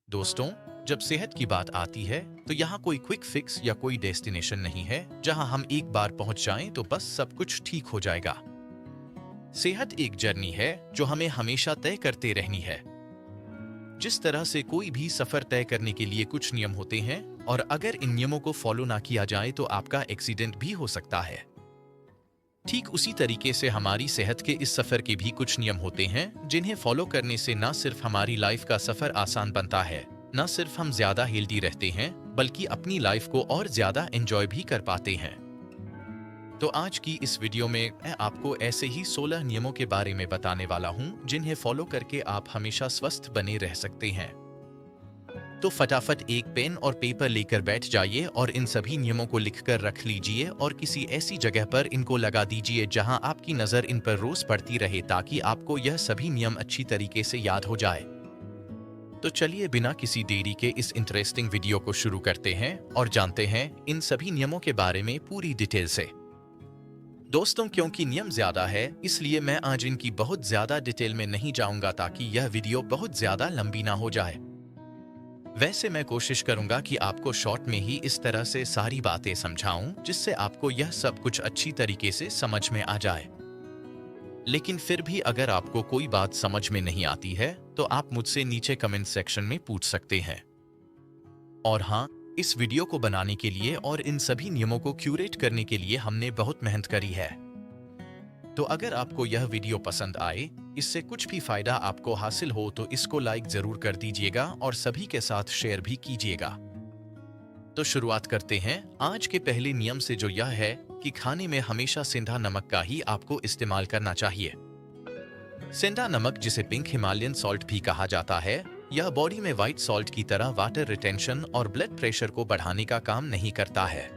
दोस्तों, जब सेहत की बात आती है तो यहाँ कोई क्विक फिक्स या कोई डेस्टिनेशन नहीं है जहाँ हम एक बार पहुंच जाएं तो बस सब कुछ ठीक हो जाएगा। सेहत एक जर्नी है जो हमें हमेशा तय करते रहनी है। जिस तरह से कोई भी सफर तय करने के लिए कुछ नियम होते हैं और अगर इन नियमों को फॉलो ना किया जाए तो आपका एक्सीडेंट भी हो सकता है। ठीक उसी तरीके से हमारी सेहत के इस सफर के भी कुछ नियम होते हैं जिन्हें फॉलो करने से न सिर्फ हमारी लाइफ का सफर आसान बनता है, न सिर्फ हम ज्यादा हेल्दी रहते हैं, बल्कि अपनी लाइफ को और ज्यादा एंजॉय भी कर पाते हैं। तो आज की इस वीडियो में मैं आपको ऐसे ही 16 नियमों के बारे में बताने वाला हूं जिन्हें फॉलो करके आप हमेशा स्वस्थ बने रह सकते हैं। तो फटाफट एक पेन और पेपर लेकर बैठ जाइए और इन सभी नियमों को लिखकर रख लीजिए और किसी ऐसी जगह पर इनको लगा दीजिए जहां आपकी नजर इन पर रोज पड़ती रहे ताकि आपको यह सभी नियम अच्छी तरीके से याद हो जाए। तो चलिए बिना किसी देरी के इस इंटरेस्टिंग वीडियो को शुरू करते हैं और जानते हैं इन सभी नियमों के बारे में पूरी डिटेल से। दोस्तों, क्योंकि नियम ज्यादा है इसलिए मैं आज इनकी बहुत ज्यादा डिटेल में नहीं जाऊंगा ताकि यह वीडियो बहुत ज्यादा लंबी ना हो जाए। वैसे मैं कोशिश करूंगा कि आपको शॉर्ट में ही इस तरह से सारी बातें समझाऊं जिससे आपको यह सब कुछ अच्छी तरीके से समझ में आ जाए। लेकिन फिर भी अगर आपको कोई बात समझ में नहीं आती है तो आप मुझसे नीचे कमेंट सेक्शन में पूछ सकते हैं। और हाँ, इस वीडियो को बनाने के लिए और इन सभी नियमों को क्यूरेट करने के लिए हमने बहुत मेहनत करी है। तो अगर आपको यह वीडियो पसंद आए, इससे कुछ भी फायदा आपको हासिल हो तो इसको लाइक जरूर कर दीजिएगा और सभी के साथ शेयर भी कीजिएगा। तो शुरुआत करते हैं आज के पहले नियम से, जो यह है कि खाने में हमेशा सेंधा नमक का ही आपको इस्तेमाल करना चाहिए। सेंधा नमक, जिसे पिंक हिमालयन सॉल्ट भी कहा जाता है, यह बॉडी में व्हाइट सॉल्ट की तरह वाटर रिटेंशन और ब्लड प्रेशर को बढ़ाने का काम नहीं करता है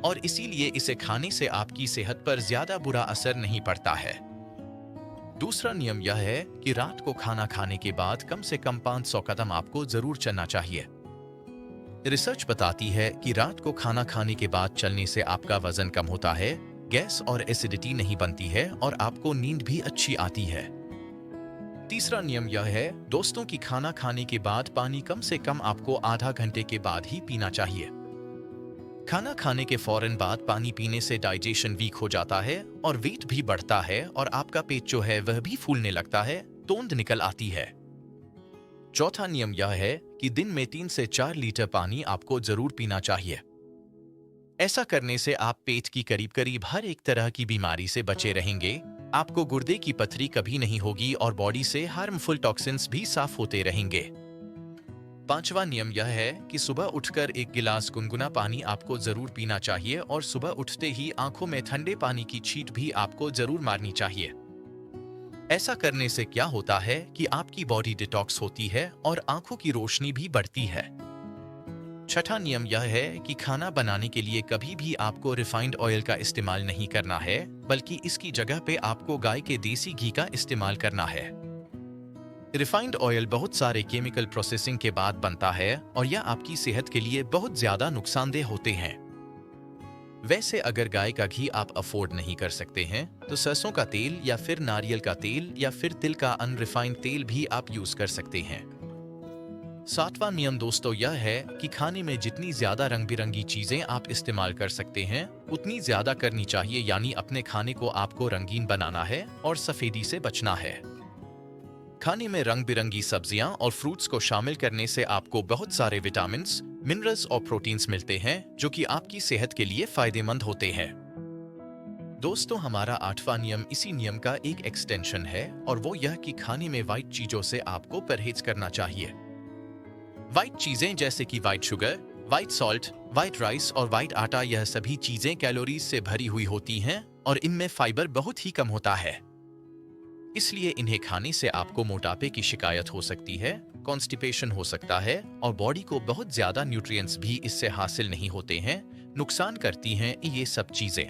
और इसीलिए इसे खाने से आपकी सेहत पर ज्यादा बुरा असर नहीं पड़ता है। दूसरा नियम यह है कि रात को खाना खाने के बाद कम से कम 500 कदम आपको जरूर चलना चाहिए। रिसर्च बताती है कि रात को खाना खाने के बाद चलने से आपका वजन कम होता है, गैस और एसिडिटी नहीं बनती है और आपको नींद भी अच्छी आती है। तीसरा नियम यह है दोस्तों कि खाना खाने के बाद पानी कम से कम आपको आधा घंटे के बाद ही पीना चाहिए। खाना खाने के फौरन बाद पानी पीने से डाइजेशन वीक हो जाता है और वेट भी बढ़ता है और आपका पेट जो है वह भी फूलने लगता है, तोंद निकल आती है। चौथा नियम यह है कि दिन में 3 से 4 लीटर पानी आपको जरूर पीना चाहिए। ऐसा करने से आप पेट की करीब करीब हर एक तरह की बीमारी से बचे रहेंगे, आपको गुर्दे की पथरी कभी नहीं होगी और बॉडी से हार्मफुल टॉक्सिन्स भी साफ होते रहेंगे। पांचवा नियम यह है कि सुबह उठकर एक गिलास गुनगुना पानी आपको जरूर पीना चाहिए और सुबह उठते ही आंखों में ठंडे पानी की छींट भी आपको जरूर मारनी चाहिए। ऐसा करने से क्या होता है कि आपकी बॉडी डिटॉक्स होती है और आंखों की रोशनी भी बढ़ती है। छठा नियम यह है कि खाना बनाने के लिए कभी भी आपको रिफाइंड ऑयल का इस्तेमाल नहीं करना है, बल्कि इसकी जगह पे आपको गाय के देसी घी का इस्तेमाल करना है। रिफाइंड ऑयल बहुत सारे केमिकल प्रोसेसिंग के बाद बनता है और यह आपकी सेहत के लिए बहुत ज्यादा नुकसानदेह होते हैं। वैसे अगर गाय का घी आप अफोर्ड नहीं कर सकते हैं तो सरसों का तेल या फिर नारियल का तेल या फिर तिल का अनरिफाइंड तेल भी आप यूज कर सकते हैं। सातवां नियम दोस्तों यह है कि खाने में जितनी ज्यादा रंग बिरंगी चीजें आप इस्तेमाल कर सकते हैं उतनी ज्यादा करनी चाहिए, यानी अपने खाने को आपको रंगीन बनाना है और सफेदी से बचना है। खाने में रंग बिरंगी सब्जियां और फ्रूट्स को शामिल करने से आपको बहुत सारे विटामिन्स, मिनरल्स और प्रोटीन्स मिलते हैं जो कि आपकी सेहत के लिए फायदेमंद होते हैं। दोस्तों, हमारा 8वां नियम इसी नियम का एक एक्सटेंशन है और वो यह कि खाने में व्हाइट चीजों से आपको परहेज करना चाहिए। व्हाइट चीजें जैसे कि white sugar, white salt, white rice और व्हाइट आटा, यह सभी चीजें कैलोरीज से भरी हुई होती हैं और इनमें फाइबर बहुत ही कम होता है। इसलिए इन्हें खाने से आपको मोटापे की शिकायत हो सकती है, कॉन्स्टिपेशन हो सकता है और बॉडी को बहुत ज्यादा न्यूट्रिएंट्स भी इससे हासिल नहीं होते हैं, नुकसान करती हैं ये सब चीजें।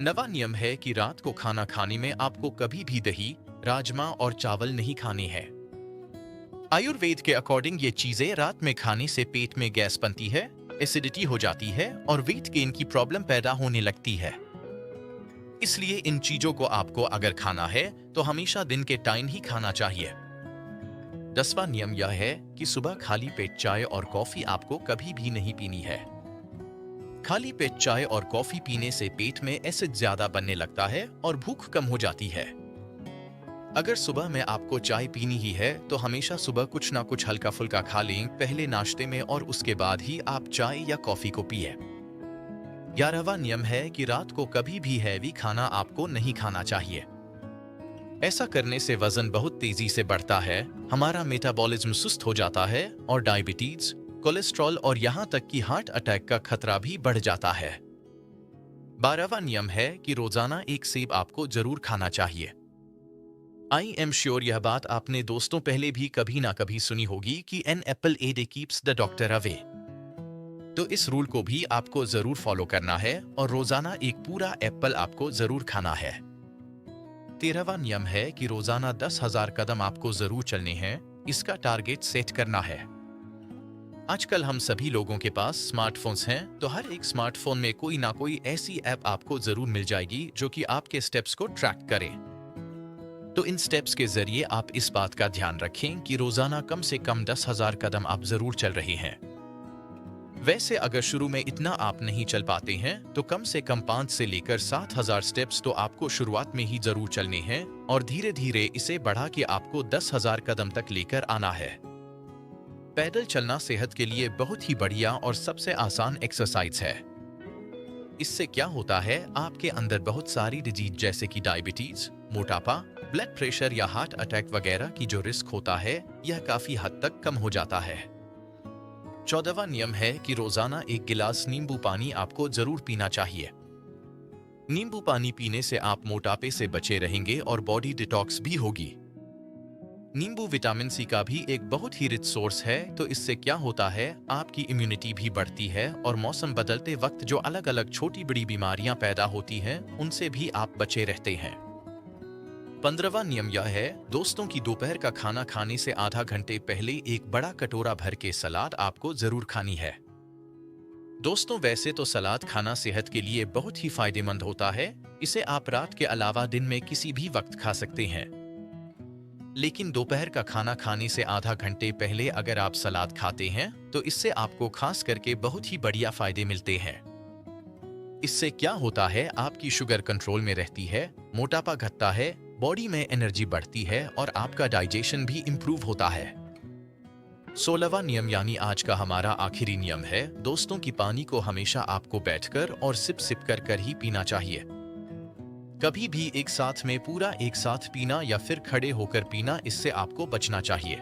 9वां नियम है कि रात को खाना खाने में आपको कभी भी दही, राजमा और चावल नहीं खाने हैं। आयुर्वेद के अकॉर्डिंग ये चीजें रात में खाने से पेट में गैस बनती है, एसिडिटी हो जाती है और वेट गेन की प्रॉब्लम पैदा होने लगती है। इसलिए इन चीजों को आपको अगर खाना है तो हमेशा दिन के टाइम ही खाना चाहिए। 10वां नियम यह है कि सुबह खाली पेट चाय और कॉफी आपको कभी भी नहीं पीनी है। खाली पेट चाय और कॉफी पीने से पेट में एसिड ज्यादा बनने लगता है और भूख कम हो जाती है। अगर सुबह में आपको चाय पीनी ही है तो हमेशा सुबह कुछ ना कुछ हल्का फुल्का खा लें, पहले नाश्ते में, और उसके बाद ही आप चाय या कॉफी को पिए। 11वां नियम है कि रात को कभी भी हैवी खाना आपको नहीं खाना चाहिए। ऐसा करने से वजन बहुत तेजी से बढ़ता है, हमारा मेटाबॉलिज्म सुस्त हो जाता है और डायबिटीज, कोलेस्ट्रॉल और यहां तक कि हार्ट अटैक का खतरा भी बढ़ जाता है। 12वां नियम है कि रोजाना एक सेब आपको जरूर खाना चाहिए। आई एम श्योर यह बात आपने दोस्तों पहले भी कभी ना कभी सुनी होगी कि an apple a day keeps the doctor away. तो इस रूल को भी आपको जरूर फॉलो करना है और रोजाना एक पूरा एप्पल आपको जरूर खाना है। 13वां नियम है कि रोजाना 10,000 कदम आपको जरूर चलने हैं, इसका टारगेट सेट करना है। आजकल हम सभी लोगों के पास स्मार्टफोन्स हैं, तो हर एक स्मार्टफोन में कोई ना कोई ऐसी ऐप आपको जरूर मिल जाएगी जो कि आपके स्टेप्स को ट्रैक करे। तो इन स्टेप्स के जरिए आप इस बात का ध्यान रखें कि रोजाना कम से कम 10,000 कदम आप जरूर चल रहे हैं। वैसे अगर शुरू में इतना आप नहीं चल पाते हैं तो कम से कम 5 से लेकर 7,000 स्टेप्स तो आपको शुरुआत में ही जरूर चलने हैं और धीरे धीरे इसे बढ़ा के आपको 10,000 कदम तक लेकर आना है। पैदल चलना सेहत के लिए बहुत ही बढ़िया और सबसे आसान एक्सरसाइज है। इससे क्या होता है, आपके अंदर बहुत सारी डिजीज जैसे कि डायबिटीज, मोटापा, ब्लड प्रेशर या हार्ट अटैक वगैरह की जो रिस्क होता है यह काफी हद तक कम हो जाता है। 14वां नियम है कि रोजाना एक गिलास नींबू पानी आपको जरूर पीना चाहिए। नींबू पानी पीने से आप मोटापे से बचे रहेंगे और बॉडी डिटॉक्स भी होगी। नींबू विटामिन सी का भी एक बहुत ही रिच सोर्स है, तो इससे क्या होता है, आपकी इम्यूनिटी भी बढ़ती है और मौसम बदलते वक्त जो अलग अलग छोटी बड़ी बीमारियां पैदा होती हैं उनसे भी आप बचे रहते हैं। 15वां नियम यह है, दोस्तों की दोपहर का खाना खाने से आधा घंटे पहले एक बड़ा कटोरा भर के सलाद आपको जरूर खानी है। दोस्तों वैसे तो सलाद खाना सेहत के लिए बहुत ही फायदेमंद होता है, इसे आप रात के अलावा दिन में किसी भी वक्त खा सकते हैं। लेकिन दोपहर का खाना खाने से आधा घंटे पहले अगर आप सलाद खाते हैं तो इससे आपको खास करके बहुत ही बढ़िया फायदे मिलते हैं। इससे क्या होता है, आपकी शुगर कंट्रोल में रहती है, मोटापा घटता है, बॉडी में एनर्जी बढ़ती है और आपका डाइजेशन भी इंप्रूव होता है। 16वां नियम यानी आज का हमारा आखिरी नियम है, दोस्तों की पानी को हमेशा आपको बैठकर और सिप सिप कर कर ही पीना चाहिए। कभी भी एक साथ में पूरा एक साथ पीना या फिर खड़े होकर पीना, इससे आपको बचना चाहिए।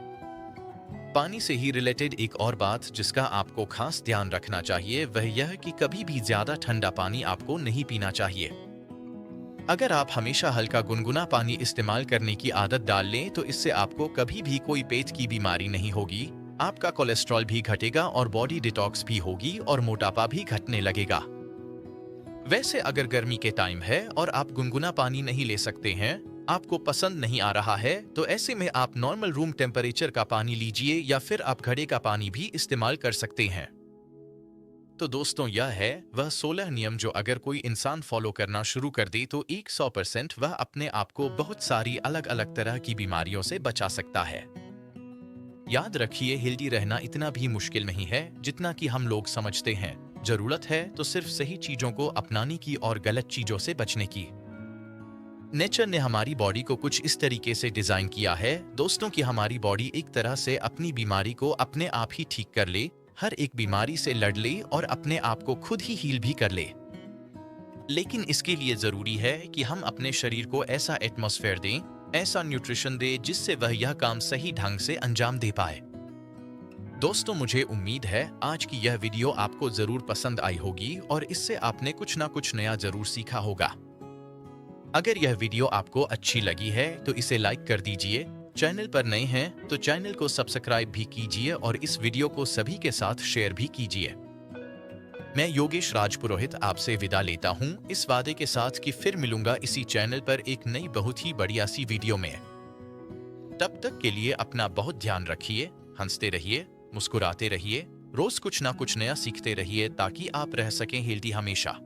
पानी से ही रिलेटेड एक और बात जिसका आपको खास ध्यान रखना चाहिए वह यह कि कभी भी ज्यादा ठंडा पानी आपको नहीं पीना चाहिए। अगर आप हमेशा हल्का गुनगुना पानी इस्तेमाल करने की आदत डाल लें तो इससे आपको कभी भी कोई पेट की बीमारी नहीं होगी, आपका कोलेस्ट्रॉल भी घटेगा और बॉडी डिटॉक्स भी होगी और मोटापा भी घटने लगेगा। वैसे अगर गर्मी के टाइम है और आप गुनगुना पानी नहीं ले सकते हैं, आपको पसंद नहीं आ रहा है, तो ऐसे में आप नॉर्मल रूम टेम्परेचर का पानी लीजिए या फिर आप घड़े का पानी भी इस्तेमाल कर सकते हैं। तो दोस्तों यह है वह 16 नियम जो अगर कोई इंसान फॉलो करना शुरू कर दे तो 100% वह अपने आप को बहुत सारी अलग अलग तरह की बीमारियों से बचा सकता है। याद रखिए, हेल्दी रहना इतना भी मुश्किल नहीं है जितना कि हम लोग समझते हैं। जरूरत है तो सिर्फ सही चीजों को अपनाने की और गलत चीजों से बचने की। नेचर ने हमारी बॉडी को कुछ इस तरीके से डिजाइन किया है दोस्तों कि हमारी बॉडी एक तरह से अपनी बीमारी को अपने आप ही ठीक कर ले, हर एक बीमारी से लड़ ले और अपने आप को खुद ही हील भी कर ले। लेकिन इसके लिए जरूरी है कि हम अपने शरीर को ऐसा एटमॉस्फेयर दें, ऐसा न्यूट्रिशन दें जिससे वह यह काम सही ढंग से अंजाम दे पाए। दोस्तों मुझे उम्मीद है आज की यह वीडियो आपको जरूर पसंद आई होगी और इससे आपने कुछ ना कुछ नया जरूर सीखा होगा। अगर यह वीडियो आपको अच्छी लगी है तो इसे लाइक कर दीजिए, चैनल पर नए हैं तो चैनल को सब्सक्राइब भी कीजिए और इस वीडियो को सभी के साथ शेयर भी कीजिए। मैं योगेश राजपुरोहित आपसे विदा लेता हूं, इस वादे के साथ कि फिर मिलूंगा इसी चैनल पर एक नई बहुत ही बढ़िया सी वीडियो में। तब तक के लिए अपना बहुत ध्यान रखिए, हंसते रहिए, मुस्कुराते रहिए, रोज कुछ ना कुछ नया सीखते रहिए ताकि आप रह सकें हेल्दी हमेशा।